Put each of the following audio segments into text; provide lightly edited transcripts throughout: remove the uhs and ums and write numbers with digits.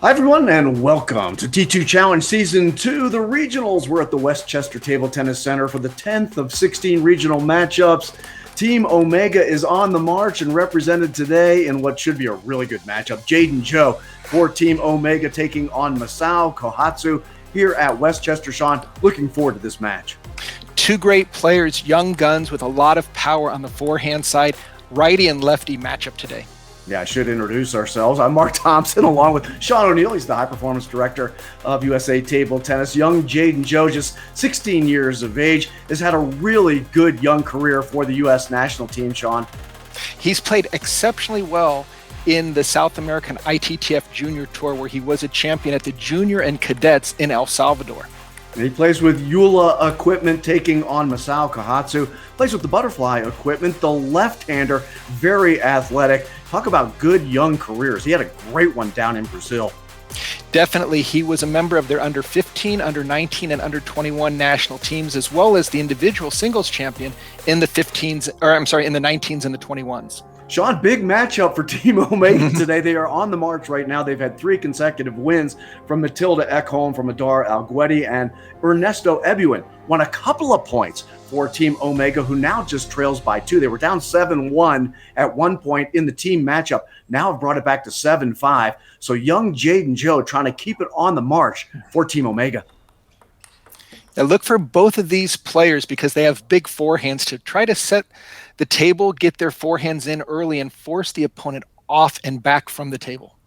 Hi, everyone, and welcome to T2 Challenge Season 2, the regionals. We're at the Westchester Table Tennis Center for the 10th of 16 regional matchups. Team Omega is on the march and represented today in what should be a really good matchup. Jayden ZHOU for Team Omega taking on Massao KOHATSU here at Westchester. Sean, looking forward to this match. Two great players, young guns with a lot of power on the forehand side. Righty and lefty matchup today. Yeah, I should introduce ourselves. I'm Mark Thompson, along with Sean O'Neill. He's the high performance director of USA Table Tennis. Young Jayden ZHOU, just 16 years of age, has had a really good young career for the U.S. national team, Sean. He's played exceptionally well in the South American ITTF Junior Tour, where he was a champion at the junior and cadets in El Salvador. And he plays with Eula equipment, taking on Massao KOHATSU. Plays with the butterfly equipment, the left-hander, very athletic. Talk about good young careers. He had a great one down in Brazil. Definitely, he was a member of their under 15, under 19, and under 21 national teams, as well as the individual singles champion in the 15s, or I'm sorry, in the 19s and the 21s. Sean, big matchup for Team Omega today. They are on the march right now. They've had 3 consecutive wins from Matilda Ekholm, from Adar Alguetti, and Ernesto Ebuin. Won a couple of points for Team Omega, who now just trails by 2. They were down 7-1 at one point in the team matchup. Now have brought it back to 7-5. So young Jayden ZHOU trying to keep it on the march for Team Omega. Now look for both of these players because they have big forehands to try to set the table, get their forehands in early, and force the opponent off and back from the table.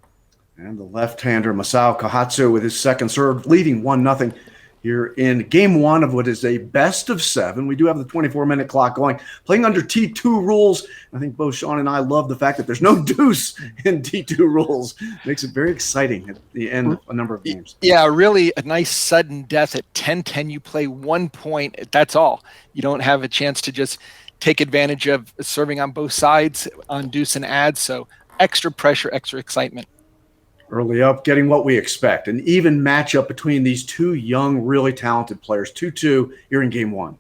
And the left-hander, Massao KOHATSU, with his second serve, leading 1-0 here in game 1 of what is a best of 7. We do have the 24-minute clock going, playing under T2 rules. I think both Sean and I love the fact that there's no deuce in T2 rules. Makes it very exciting at the end of a number of games. Yeah, really a nice sudden death at 10-10. You play 1 point, that's all. You don't have a chance to just take advantage of serving on both sides on deuce and add. So extra pressure, extra excitement. Early up, getting what we expect. An even matchup between these two young, really talented players. 2-2 here in game 1.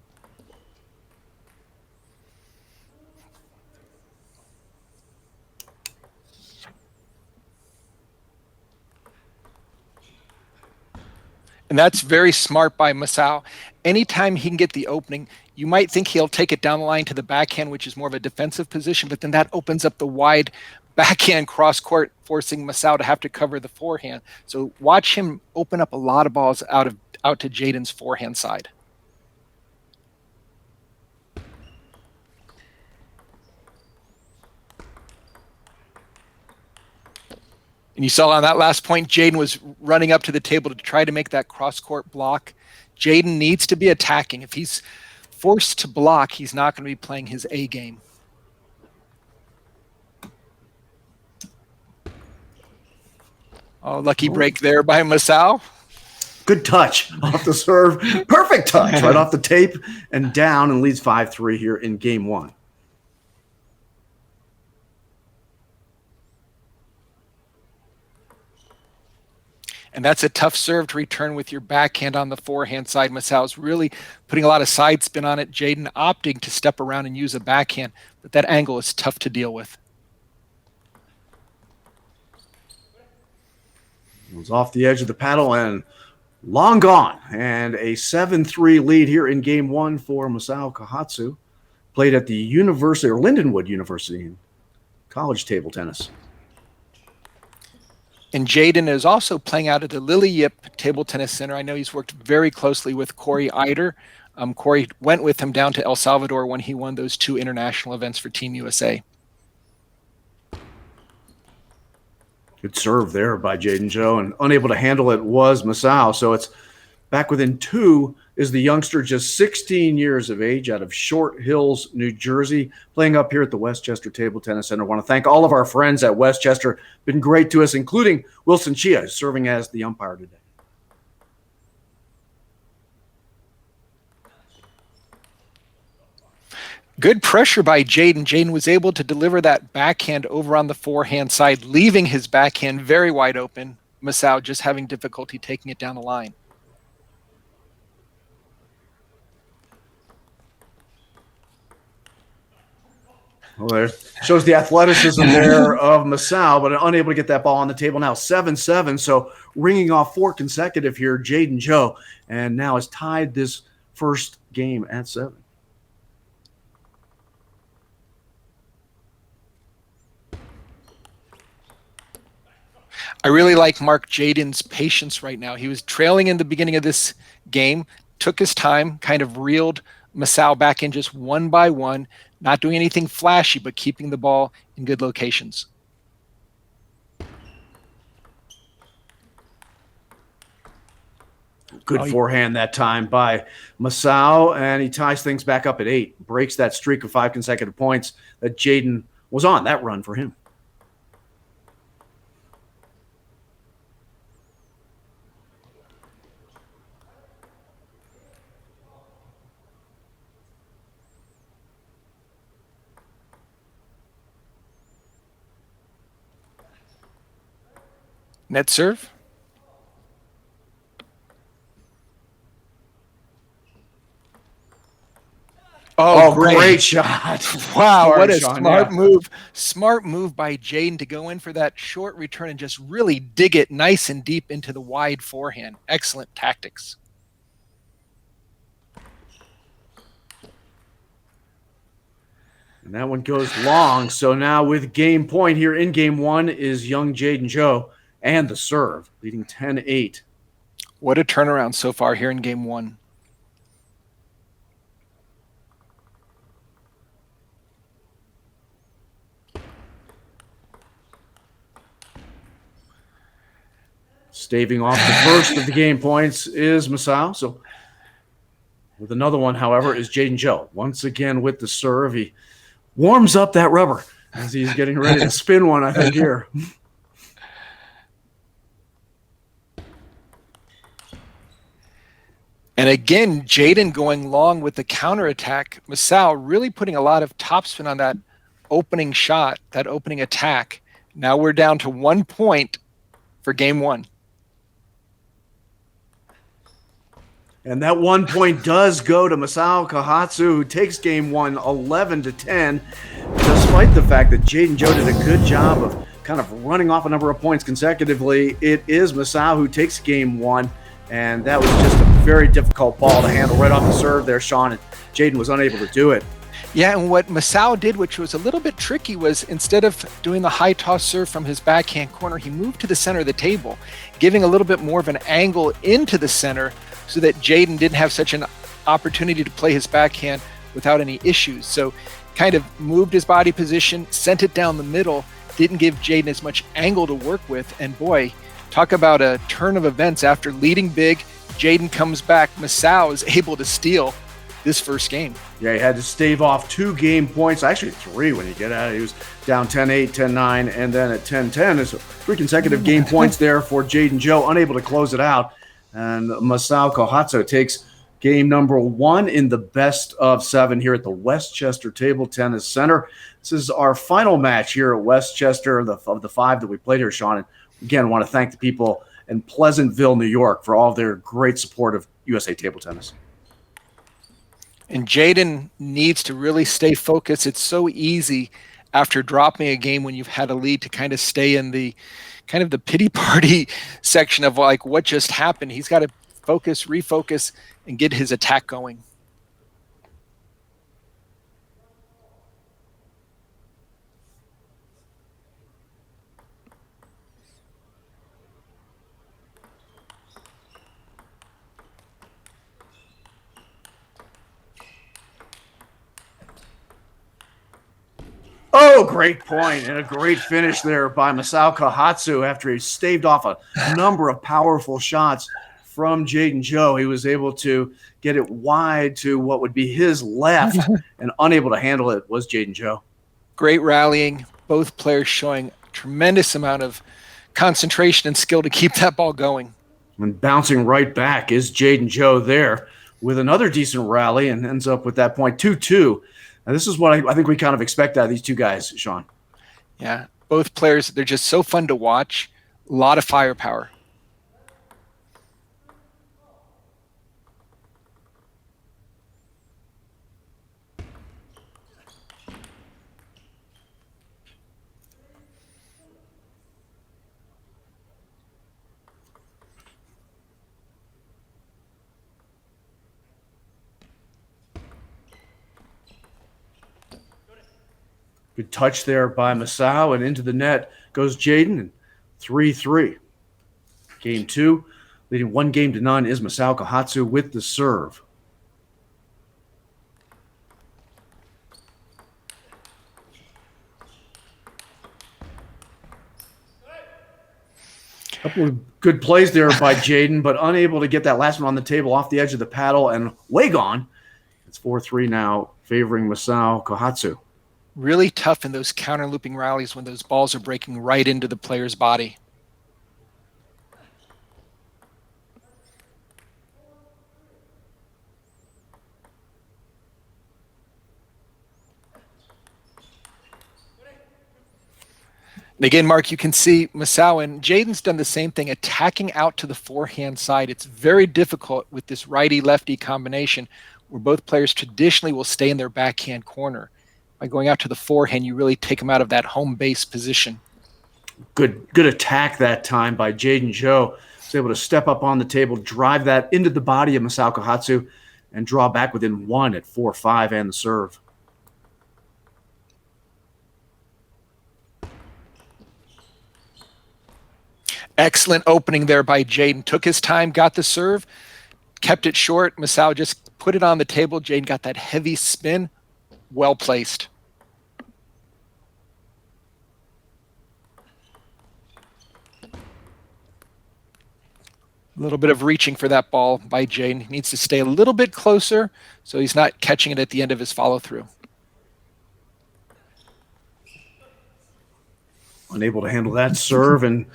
And that's very smart by Massao. Anytime he can get the opening, you might think he'll take it down the line to the backhand, which is more of a defensive position, but then that opens up the wide backhand cross court, forcing Massao to have to cover the forehand. So watch him open up a lot of balls out to Jayden's forehand side. And you saw on that last point, Jayden was running up to the table to try to make that cross-court block. Jayden needs to be attacking. If he's forced to block, he's not going to be playing his A game. Oh, lucky break there by Massao. Good touch off the serve. Perfect touch right off the tape and down, and leads 5-3 here in game 1. And that's a tough serve to return with your backhand on the forehand side. Massao's really putting a lot of side spin on it. Jayden opting to step around and use a backhand, but that angle is tough to deal with. It was off the edge of the paddle and long gone. And a 7-3 lead here in game 1 for Massao KOHATSU. Played at the University, or Lindenwood University, in college table tennis. And Jayden is also playing out at the Lily Yip Table Tennis Center. I know he's worked very closely with Corey Eider. Corey went with him down to El Salvador when he won those 2 international events for Team USA. Good serve there by Jayden ZHOU, and unable to handle it was Massao. So it's back within 2 is the youngster, just 16 years of age, out of Short Hills, New Jersey, playing up here at the Westchester Table Tennis Center. I want to thank all of our friends at Westchester. Been great to us, including Wilson Chia, serving as the umpire today. Good pressure by Jayden. Jayden was able to deliver that backhand over on the forehand side, leaving his backhand very wide open. Massao just having difficulty taking it down the line. Well, there shows the athleticism there of Massao, but unable to get that ball on the table. Now 7-7, so ringing off 4 consecutive here. Jayden ZHOU, and now has tied this first game at 7. I really like Mark Jayden's patience right now. He was trailing in the beginning of this game, took his time, kind of reeled Massao back in just one by one, not doing anything flashy, but keeping the ball in good locations. Good forehand that time by Massao, and he ties things back up at 8. Breaks that streak of 5 consecutive points that Jayden was on, that run for him. Net serve. Oh, great shot. Wow, Smart what a shot, smart move. Smart move by Jayden to go in for that short return and just really dig it nice and deep into the wide forehand. Excellent tactics. And that one goes long. So now with game point here in game 1 is young Jayden ZHOU and the serve, leading 10-8. What a turnaround so far here in game 1. Staving off the first of the game points is Massao. So with another one, however, is Jayden ZHOU. Once again with the serve. He warms up that rubber as he's getting ready to spin one, I think, here. And again, Jayden going long with the counterattack. Massao really putting a lot of topspin on that opening shot, that opening attack. Now we're down to 1 point for game 1. And that 1 point does go to Massao KOHATSU, who takes game 1 11-10, despite the fact that Jayden ZHOU did a good job of kind of running off a number of points consecutively. It is Massao who takes game 1, and that was just a very difficult ball to handle right off the serve there, Sean, and Jayden was unable to do it. Yeah, and what Massao did, which was a little bit tricky, was instead of doing the high toss serve from his backhand corner, he moved to the center of the table, giving a little bit more of an angle into the center so that Jayden didn't have such an opportunity to play his backhand without any issues. So kind of moved his body position, sent it down the middle, didn't give Jayden as much angle to work with. And boy, talk about a turn of events. After leading big, Jayden comes back. Massao is able to steal this first game. Yeah, he had to stave off 2 game points, actually 3 when you get at it. He was down 10-8, 10-9, and then at 10-10. There's 3 consecutive game points there for Jayden ZHOU, unable to close it out. And Massao KOHATSU takes game number 1 in the best of 7 here at the Westchester Table Tennis Center. This is our final match here at Westchester of the 5 that we played here, Sean. And again, I want to thank the people in Pleasantville, New York, for all of their great support of USA Table Tennis. And Jayden needs to really stay focused. It's so easy after dropping a game when you've had a lead to kind of stay in the kind of the pity party section of like what just happened. He's got to focus, refocus, and get his attack going. Oh, great point and a great finish there by Massao KOHATSU after he staved off a number of powerful shots from Jayden ZHOU. He was able to get it wide to what would be his left, and unable to handle it was Jayden ZHOU. Great rallying. Both players showing tremendous amount of concentration and skill to keep that ball going. And bouncing right back is Jayden ZHOU there with another decent rally and ends up with that point 2-2. Now, this is what I think we kind of expect out of these two guys, Sean. Yeah, both players, they're just so fun to watch. A lot of firepower. Good touch there by Massao, and into the net goes Jayden, and 3-3. Game 2, leading 1-0 is Massao KOHATSU with the serve. Couple of good plays there by Jayden, but unable to get that last one on the table off the edge of the paddle and way gone. It's 4-3 now, favoring Massao KOHATSU. Really tough in those counter looping rallies when those balls are breaking right into the player's body. And again, Mark, you can see Massao and Jayden's done the same thing, attacking out to the forehand side. It's very difficult with this righty-lefty combination where both players traditionally will stay in their backhand corner. By going out to the forehand, you really take them out of that home base position. Good attack that time by Jayden ZHOU. Was able to step up on the table, drive that into the body of Massao KOHATSU, and draw back within 1 at 4-5 and the serve. Excellent opening there by Jayden. Took his time, got the serve, kept it short. Massao just put it on the table. Jayden got that heavy spin. Well placed. A little bit of reaching for that ball by Jayden. He needs to stay a little bit closer so he's not catching it at the end of his follow-through. Unable to handle that serve, and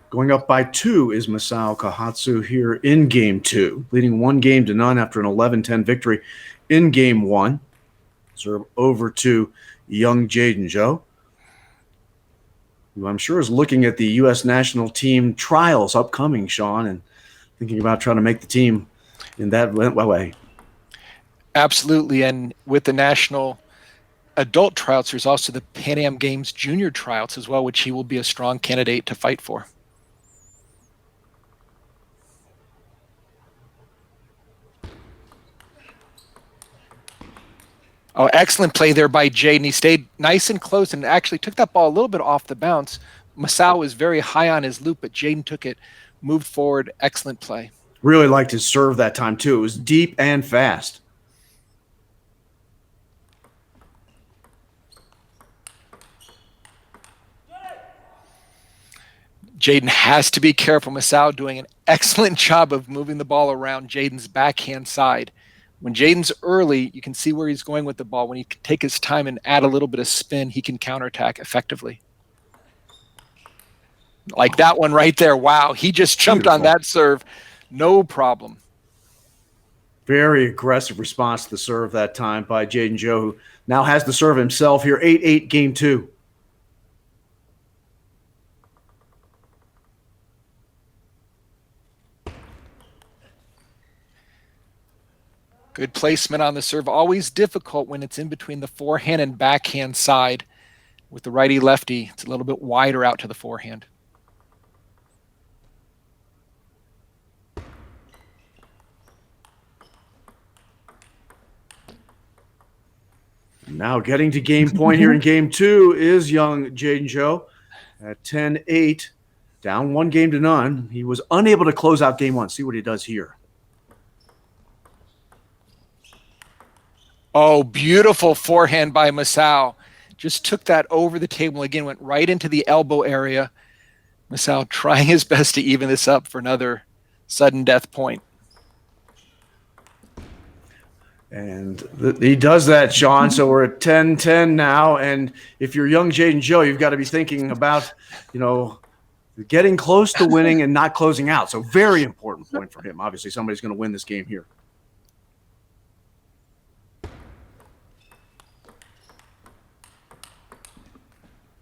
going up by 2 is Massao KOHATSU here in Game 2, leading 1-0 after an 11-10 victory in Game 1. Serve over to young Jayden ZHOU, who I'm sure is looking at the U.S. national team trials upcoming, Sean, and thinking about trying to make the team in that way. Absolutely, and with the national adult trials, there's also the Pan Am Games junior trials as well, which he will be a strong candidate to fight for. Oh, excellent play there by Jayden. He stayed nice and close and actually took that ball a little bit off the bounce. Massao was very high on his loop, but Jayden took it, moved forward. Excellent play. Really liked his serve that time, too. It was deep and fast. Jayden has to be careful. Massao doing an excellent job of moving the ball around Jayden's backhand side. When Jayden's early, you can see where he's going with the ball. When he can take his time and add a little bit of spin, he can counterattack effectively. Like that one right there. Wow, he just jumped Beautiful. On that serve. No problem. Very aggressive response to the serve that time by Jayden ZHOU, who now has the serve himself here. 8-8 Game 2. Good placement on the serve. Always difficult when it's in between the forehand and backhand side. With the righty-lefty, it's a little bit wider out to the forehand. Now getting to game point here in Game 2 is young Jayden ZHOU at 10-8, down 1-0. He was unable to close out Game 1. See what he does here. Oh, beautiful forehand by Massao. Just took that over the table again, went right into the elbow area. Massao trying his best to even this up for another sudden death point. And he does that, Sean. So we're at 10-10 now. And if you're young Jayden ZHOU, you've got to be thinking about, getting close to winning and not closing out. So very important point for him. Obviously, somebody's going to win this game here.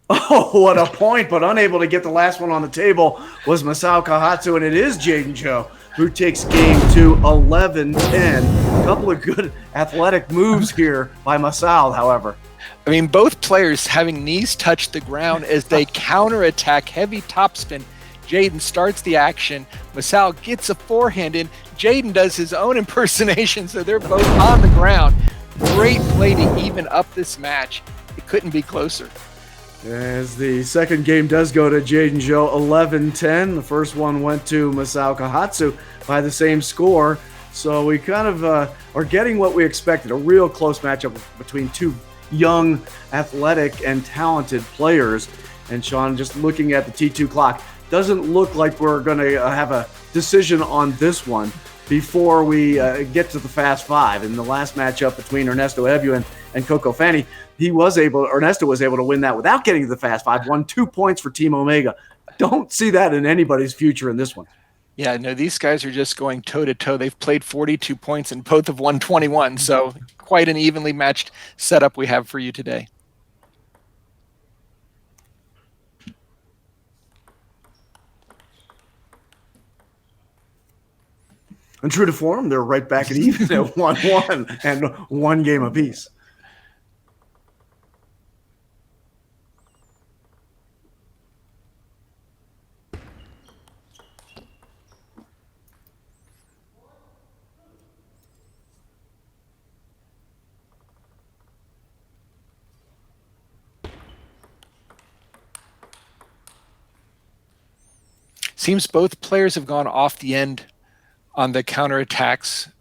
Oh, what a point, but unable to get the last one on the table was Massao KOHATSU, and it is Jayden ZHOU who takes Game 2 11-10. A couple of good athletic moves here by Massao, however. I mean, both players having knees touch the ground as they counterattack heavy topspin. Jayden starts the action. Massao gets a forehand in. Jayden does his own impersonation, so they're both on the ground. Great play to even up this match. The couldn't be closer. As the second game does go to Jayden ZHOU 11-10. The first one went to Massao KOHATSU by the same score. So we kind of are getting what we expected, a real close matchup between two young, athletic, and talented players. And Sean, just looking at the T2 clock, doesn't look like we're going to have a decision on this one before we get to the Fast Five. In the last matchup between Ernesto Ebu and Coco Fanny, Ernesto was able to win that without getting to the Fast Five, won 2 points for Team Omega. Don't see that in anybody's future in this one. Yeah, no, these guys are just going toe-to-toe. They've played 42 points and both have won 21, so quite an evenly matched setup we have for you today. And true to form, they're right back at even at 1-1 and 1 game apiece. Seems both players have gone off the end on the counterattacks.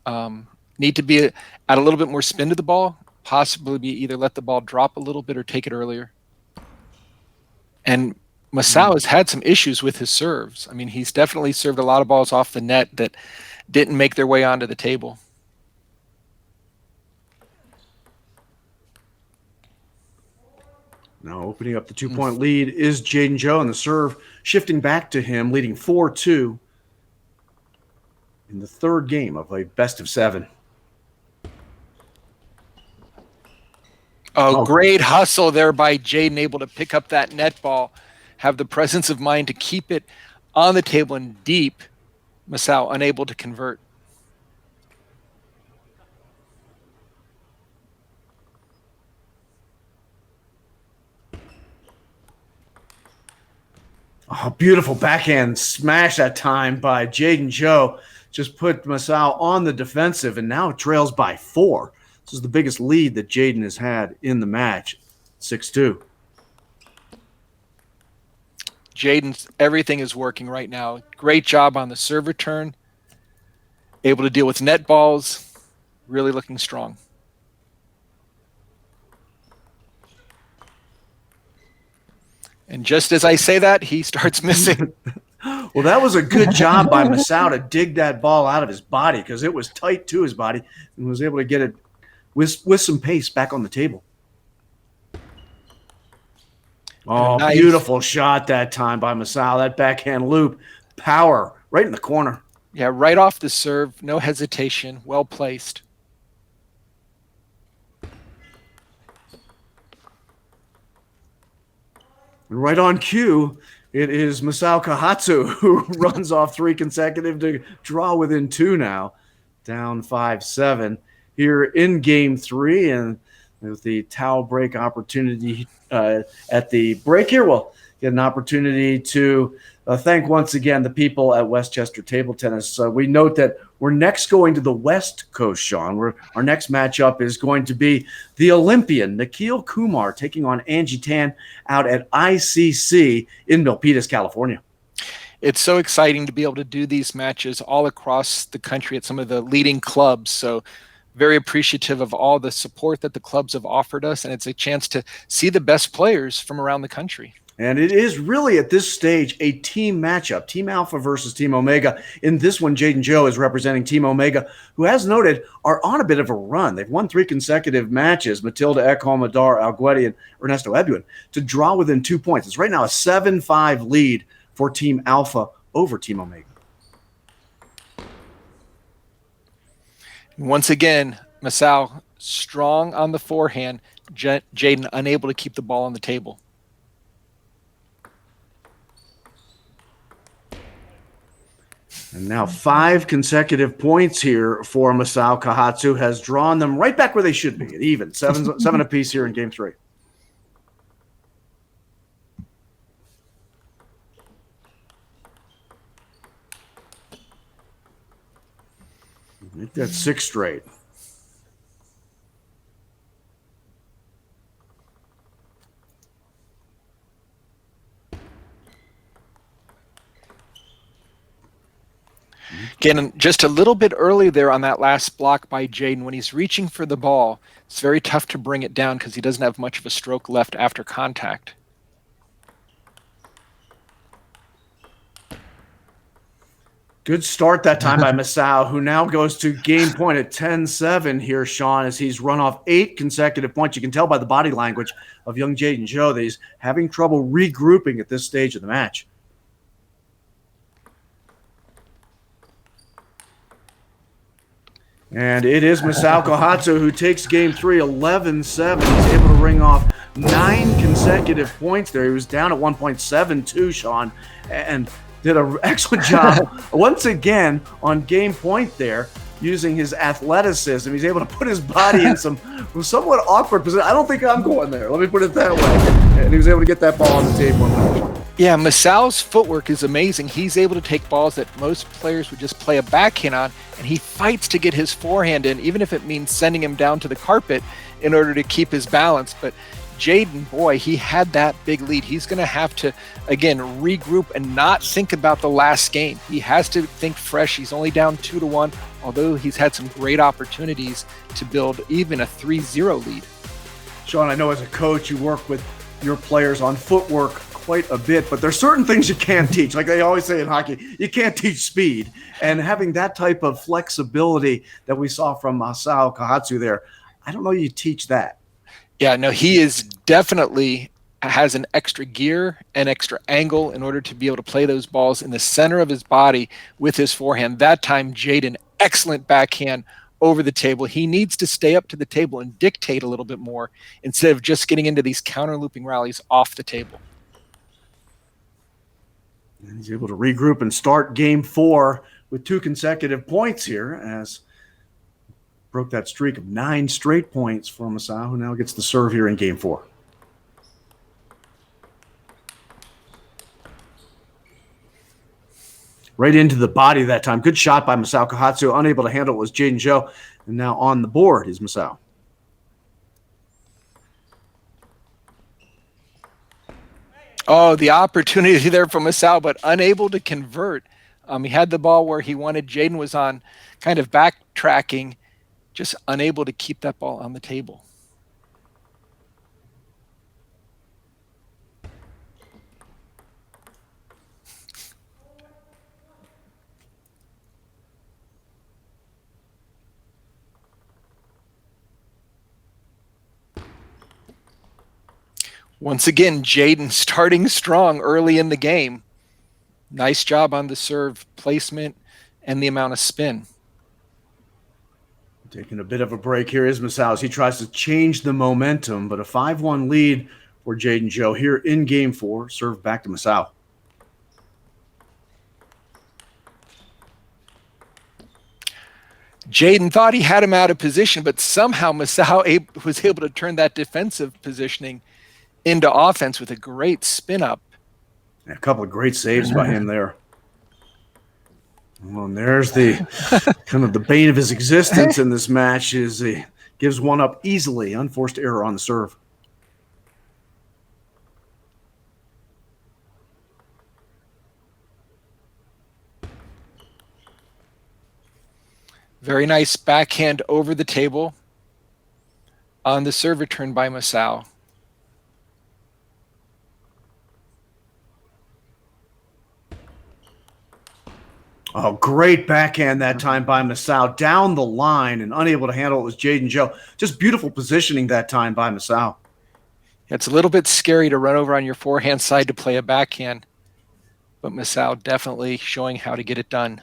Need to be at a little bit more spin to the ball, possibly be either let the ball drop a little bit or take it earlier. And Massao has had some issues with his serves. I mean, he's definitely served a lot of balls off the net that didn't make their way onto the table. Now opening up the 2-point lead is Jayden ZHOU, and the serve shifting back to him, leading 4-2 in the third game of a best-of-7. Oh, great hustle there by Jayden, able to pick up that net ball, have the presence of mind to keep it on the table and deep. Massao unable to convert. Oh, beautiful backhand smash that time by Jayden ZHOU. Just put Massao on the defensive, and now trails by 4. This is the biggest lead that Jayden has had in the match, 6-2. Jayden's everything is working right now. Great job on the serve return. Able to deal with net balls. Really looking strong. And just as I say that, he starts missing. Well, that was a good job by Massao to dig that ball out of his body, because it was tight to his body, and was able to get it with some pace back on the table. Oh, nice. Beautiful shot that time by Massao. That backhand loop, power, right in the corner. Yeah, right off the serve, no hesitation, well placed. And right on cue, it is Massao KOHATSU who runs off 3 consecutive to draw within 2 now, down 5-7 here in game 3. And with the towel break opportunity at the break here, we'll get an opportunity to thank once again the people at Westchester Table Tennis. We note that we're next going to the West Coast, Sean. Our next matchup is going to be the Olympian Nikhil Kumar taking on Angie Tan out at ICC in Milpitas, California. It's so exciting to be able to do these matches all across the country at some of the leading clubs. So very appreciative of all the support that the clubs have offered us, and it's a chance to see the best players from around the country. And it is really at this stage a team matchup, Team Alpha versus Team Omega. In this one, Jayden ZHOU is representing Team Omega, who, as noted, are on a bit of a run. They've won 3 consecutive matches, Matilda Ekholm, Adar Algueti, and Ernesto Ebu, to draw within 2 points. It's right now a 7-5 lead for Team Alpha over Team Omega. Once again, Massao strong on the forehand, Jayden unable to keep the ball on the table. And now 5 consecutive points here for Massao KOHATSU has drawn them right back where they should be, at even. 7 apiece here in game 3. Make that 6 straight. Again, just a little bit early there on that last block by Jayden. When he's reaching for the ball, it's very tough to bring it down because he doesn't have much of a stroke left after contact. Good start that time by Massao, who now goes to game point at 10-7 here, Sean, as he's run off 8 consecutive points. You can tell by the body language of young Jayden ZHOU that he's having trouble regrouping at this stage of the match. And it is Massao KOHATSU who takes game 3, 11-7. He's able to ring off 9 consecutive points there. He was down at 1.72, Sean, and did an excellent job once again on game point there, using his athleticism. He's able to put his body in some somewhat awkward position. I don't think I'm going there. Let me put it that way. And he was able to get that ball on the table. Yeah, Massao's footwork is amazing. He's able to take balls that most players would just play a backhand on, and he fights to get his forehand in, even if it means sending him down to the carpet in order to keep his balance. But Jayden, boy, he had that big lead. He's going to have to, again, regroup and not think about the last game. He has to think fresh. He's only down 2-1, although he's had some great opportunities to build even a 3-0 lead. Sean, I know as a coach you work with your players on footwork quite a bit, but there's certain things you can't teach. Like they always say in hockey, you can't teach speed. And having that type of flexibility that we saw from Massao KOHATSU there, I don't know you teach that. Yeah, no, he is definitely has an extra gear and extra angle in order to be able to play those balls in the center of his body with his forehand. That time, Jayden, excellent backhand over the table. He needs to stay up to the table and dictate a little bit more instead of just getting into these counter looping rallies off the table. And he's able to regroup and start game 4 with 2 consecutive points here, as broke that streak of 9 straight points for Massao, who now gets the serve here in game 4. Right into the body that time. Good shot by Massao KOHATSU. Unable to handle it was Jayden ZHOU. And now on the board is Massao. Oh, the opportunity there for Massao, but unable to convert. He had the ball where he wanted. Jayden was on kind of backtracking, just unable to keep that ball on the table. Once again, Jayden starting strong early in the game. Nice job on the serve placement and the amount of spin. Taking a bit of a break here is Massao as he tries to change the momentum, but a 5-1 lead for Jayden ZHOU here in game 4. Serve back to Massao. Jayden thought he had him out of position, but somehow Massao was able to turn that defensive positioning into offense with a great spin up. A couple of great saves by him there. Well, and there's the kind of the bane of his existence in this match is he gives one up easily. Unforced error on the serve. Very nice backhand over the table on the serve return by Massao. Oh, great backhand that time by Massao. Down the line and unable to handle it was Jayden ZHOU. Just beautiful positioning that time by Massao. It's a little bit scary to run over on your forehand side to play a backhand, but Massao definitely showing how to get it done.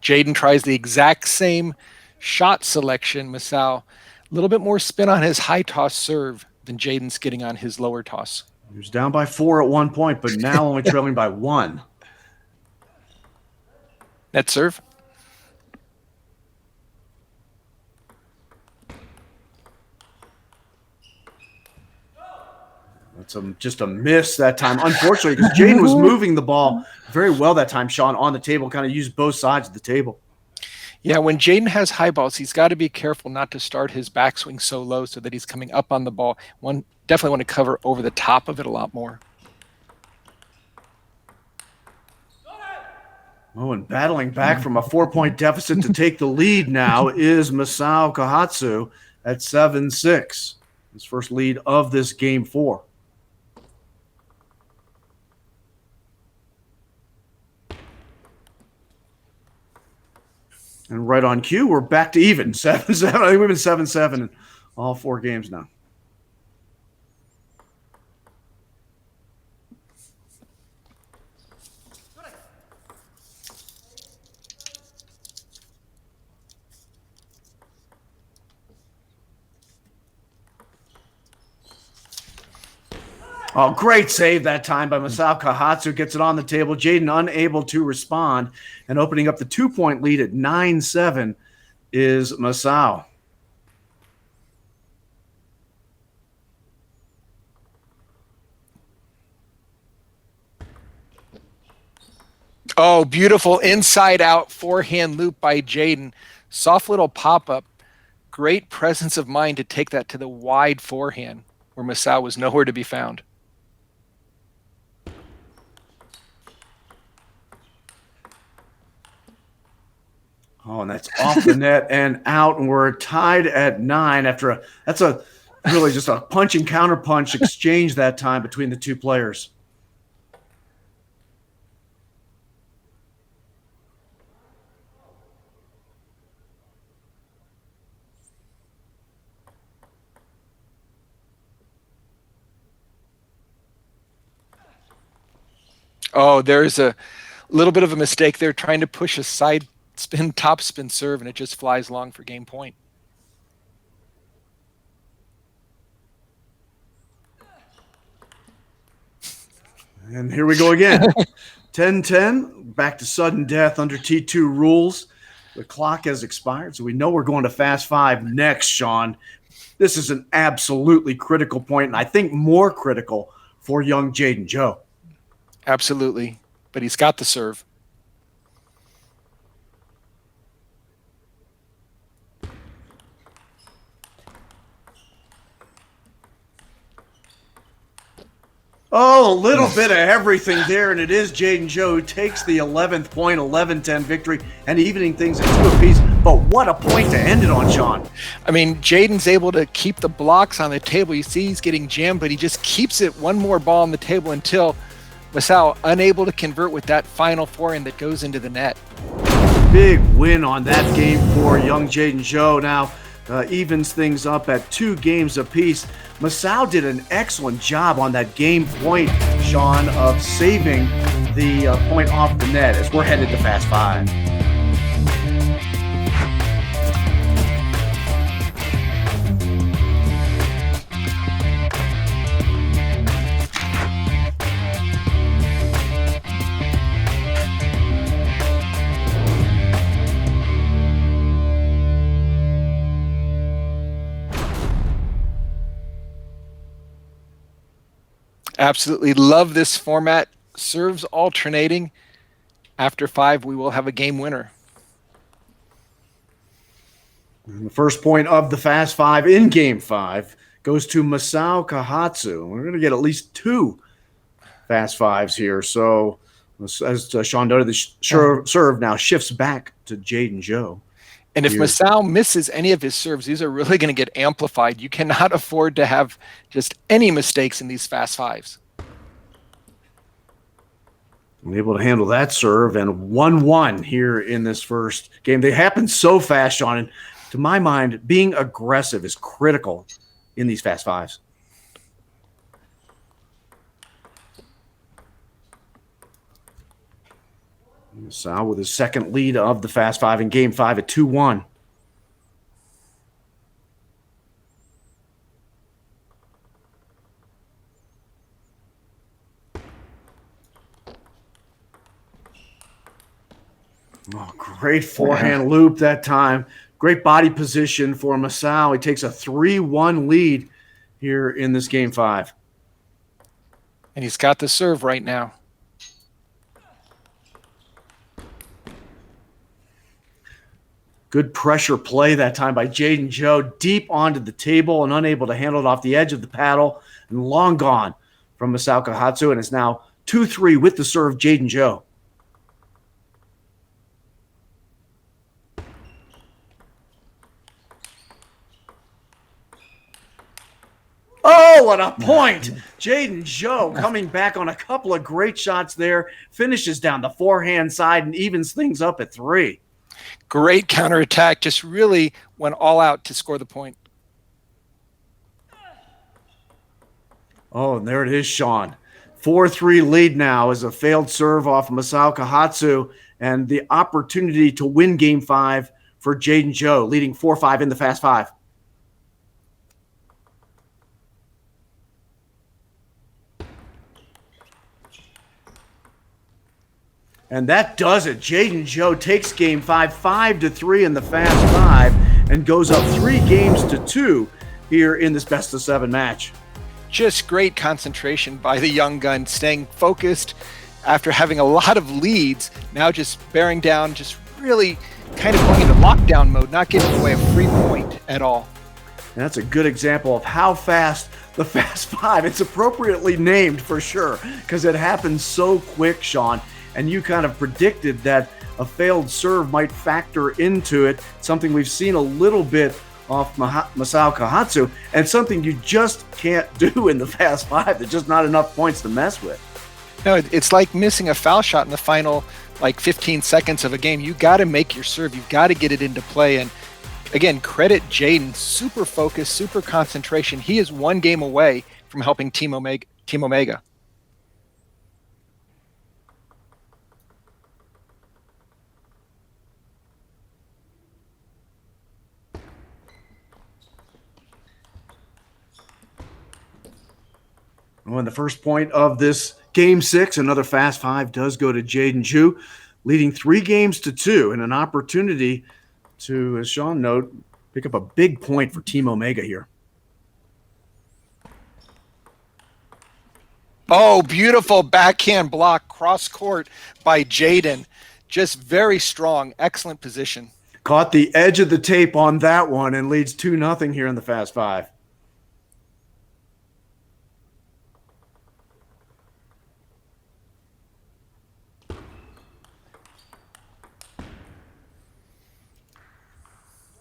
Jayden tries the exact same shot selection. Massao, a little bit more spin on his high toss serve than Jayden's getting on his lower toss. He was down by 4 at one point, but now only trailing by 1. Net serve. That's just a miss that time, unfortunately, because Jayden was moving the ball very well that time, Sean, on the table, kind of used both sides of the table. Yeah, when Jayden has high balls, he's got to be careful not to start his backswing so low so that he's coming up on the ball. Definitely want to cover over the top of it a lot more. Oh, and battling back from a 4-point deficit to take the lead now is Massao KOHATSU at 7-6. His first lead of this game 4. And right on cue, we're back to even. 7-7. I think we've been 7-7 in all 4 games now. Oh, great save that time by Massao KOHATSU. Gets it on the table. Jayden unable to respond. And opening up the 2-point lead at 9-7 is Massao. Oh, beautiful inside-out forehand loop by Jayden. Soft little pop-up. Great presence of mind to take that to the wide forehand where Massao was nowhere to be found. Oh, and that's off the net and out, and we're tied at 9 after that's really just a punch and counter punch exchange that time between the two players. Oh, there's a little bit of a mistake there trying to push a side spin, top spin serve, and it just flies long for game point. And here we go again. 10-10, back to sudden death under T2 rules. The clock has expired, so we know we're going to fast 5 next, Sean. This is an absolutely critical point, and I think more critical for young Jayden ZHOU. Absolutely, but he's got the serve. Oh, a little bit of everything there, and it is Jayden ZHOU who takes the 11th point, 11-10 victory, and evening things at 2 apiece. But what a point to end it on, Sean. I mean, Jayden's able to keep the blocks on the table. You see he's getting jammed, but he just keeps it one more ball on the table until Massao unable to convert with that final forehand that goes into the net. Big win on that game for young Jayden ZHOU. Now evens things up at 2 games apiece. Massao did an excellent job on that game point, Sean, of saving the point off the net as we're headed to fast 5. Absolutely love this format. Serves alternating. After 5, we will have a game winner. And the first point of the fast 5 in game 5 goes to Massao KOHATSU. We're going to get at least 2 fast 5s here. So as Sean noted, the serve now shifts back to Jayden ZHOU. And if Massao misses any of his serves, these are really going to get amplified. You cannot afford to have just any mistakes in these fast 5s. Able to handle that serve, and 1-1 here in this first game. They happen so fast, Sean, and to my mind, being aggressive is critical in these fast 5s. Massao with his second lead of the fast 5 in game 5 at 2-1. Oh, great forehand loop that time. Great body position for Massao. He takes a 3-1 lead here in this game 5. And he's got the serve right now. Good pressure play that time by Jayden ZHOU, deep onto the table and unable to handle it off the edge of the paddle, and long gone from Massao KOHATSU, and it's now 2-3 with the serve, Jayden ZHOU. Oh, what a point. Jayden ZHOU coming back on a couple of great shots there, finishes down the forehand side and evens things up at 3. Great counterattack, just really went all out to score the point. Oh, and there it is, Sean. 4-3 lead now as a failed serve off Massao KOHATSU and the opportunity to win Game 5 for Jayden ZHOU, leading 4-5 in the Fast 5. And that does it. Jayden ZHOU takes Game 5, 5-3 in the Fast 5, and goes up 3 games to 2 here in this best-of-7 match. Just great concentration by the young gun, staying focused after having a lot of leads, now just bearing down, just really kind of going into lockdown mode, not giving away a free point at all. And that's a good example of how fast the Fast 5, it's appropriately named for sure, because it happens so quick, Sean. And you kind of predicted that a failed serve might factor into it, something we've seen a little bit off Massao KOHATSU, and something you just can't do in the Fast 5. There's just not enough points to mess with. No, it's like missing a foul shot in the final 15 seconds of a game. You got to make your serve. You've got to get it into play. And again, credit Jayden. Super focus, super concentration. He is 1 game away from helping Team Omega. When the first point of this Game 6, another Fast 5 does go to Jayden ZHOU, leading 3 games to 2, and an opportunity to, as Sean noted, pick up a big point for Team Omega here. Oh, beautiful backhand block cross court by Jayden. Just very strong, excellent position. Caught the edge of the tape on that one and leads 2-0 here in the Fast 5.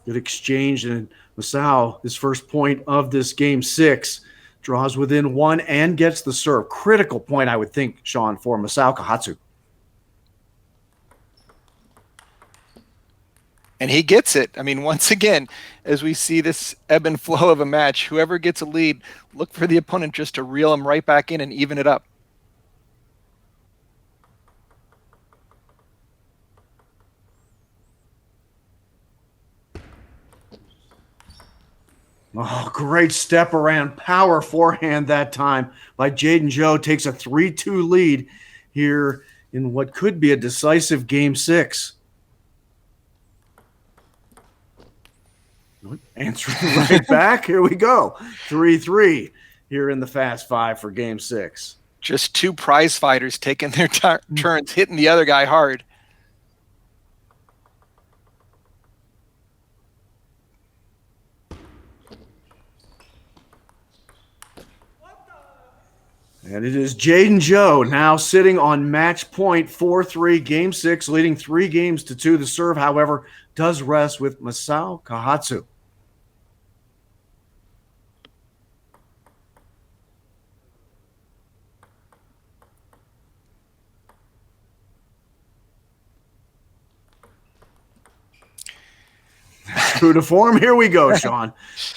Good exchange, and Massao, his first point of this Game 6, draws within 1 and gets the serve. Critical point, I would think, Sean, for Massao KOHATSU. And he gets it. I mean, once again, as we see this ebb and flow of a match, whoever gets a lead, look for the opponent just to reel him right back in and even it up. Oh, great step around, power forehand that time by Jayden ZHOU. Takes a 3-2 lead here in what could be a decisive Game 6. Answering right back. Here we go. 3-3 here in the Fast 5 for Game 6. Just 2 prize fighters taking their turns, hitting the other guy hard. And it is Jayden ZHOU now sitting on match point, 4-3, Game 6, leading 3 games to 2. The serve, however, does rest with Massao KOHATSU. True to form, here we go, Sean.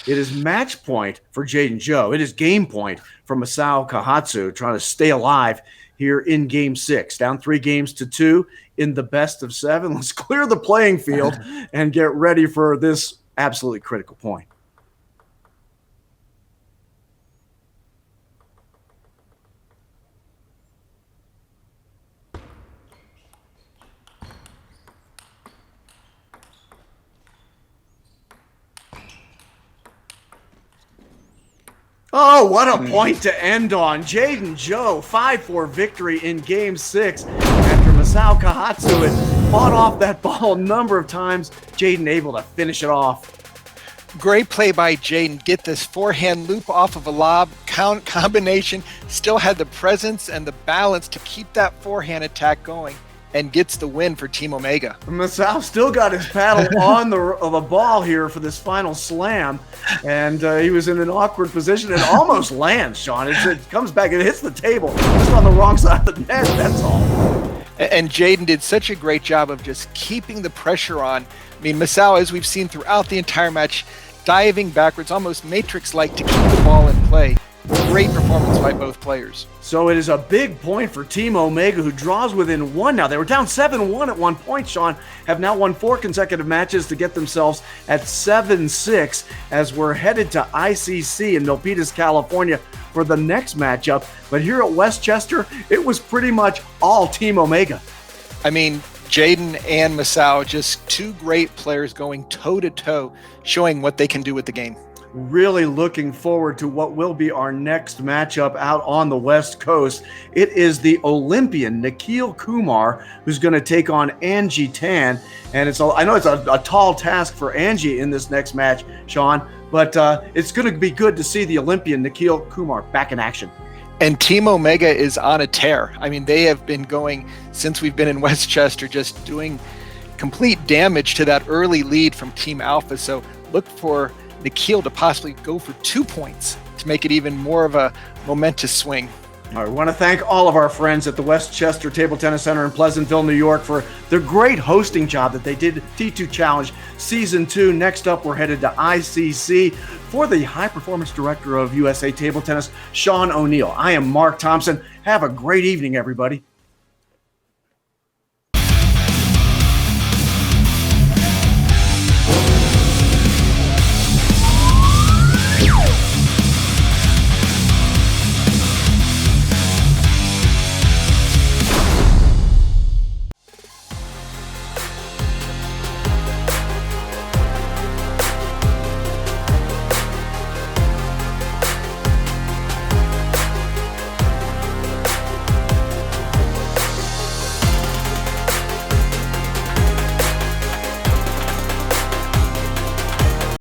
It is match point for Jayden ZHOU. It is game point for Massao KOHATSU, trying to stay alive here in Game 6. Down 3 games to 2 in the best of 7. Let's clear the playing field and get ready for this absolutely critical point. Oh, what a point to end on. Jayden ZHOU, 5-4 victory in Game 6 after Massao KOHATSU had fought off that ball a number of times. Jayden able to finish it off. Great play by Jayden. Get this forehand loop off of a lob combination. Still had the presence and the balance to keep that forehand attack going. and gets the win for Team Omega. Massao still got his paddle on the ball here for this final slam, and he was in an awkward position. It almost lands, Sean. It comes back, it hits the table, just on the wrong side of the net, that's all. And Jayden did such a great job of just keeping the pressure on. I mean, Massao, as we've seen throughout the entire match, diving backwards, almost Matrix-like to keep the ball in play. Great performance by both players. So it is a big point for Team Omega, who draws within 1 now. They were down 7-1 at one point, Sean, have now won 4 consecutive matches to get themselves at 7-6 as we're headed to ICC in Milpitas, California for the next matchup. But here at Westchester, it was pretty much all Team Omega. I mean, Jayden and Massao, just 2 great players going toe-to-toe, showing what they can do with the game. Really looking forward to what will be our next matchup out on the West Coast. It is the Olympian Nikhil Kumar who's going to take on Angie Tan. And I know it's a tall task for Angie in this next match, Sean, but it's going to be good to see the Olympian Nikhil Kumar back in action. And Team Omega is on a tear. I mean, they have been going, since we've been in Westchester, just doing complete damage to that early lead from Team Alpha. So look for Nikhil to possibly go for 2 points to make it even more of a momentous swing. All right, we want to thank all of our friends at the Westchester Table Tennis Center in Pleasantville, New York for their great hosting job that they did T2 Challenge Season 2. Next up, we're headed to ICC for the High Performance Director of USA Table Tennis, Sean O'Neill. I am Mark Thompson. Have a great evening, everybody.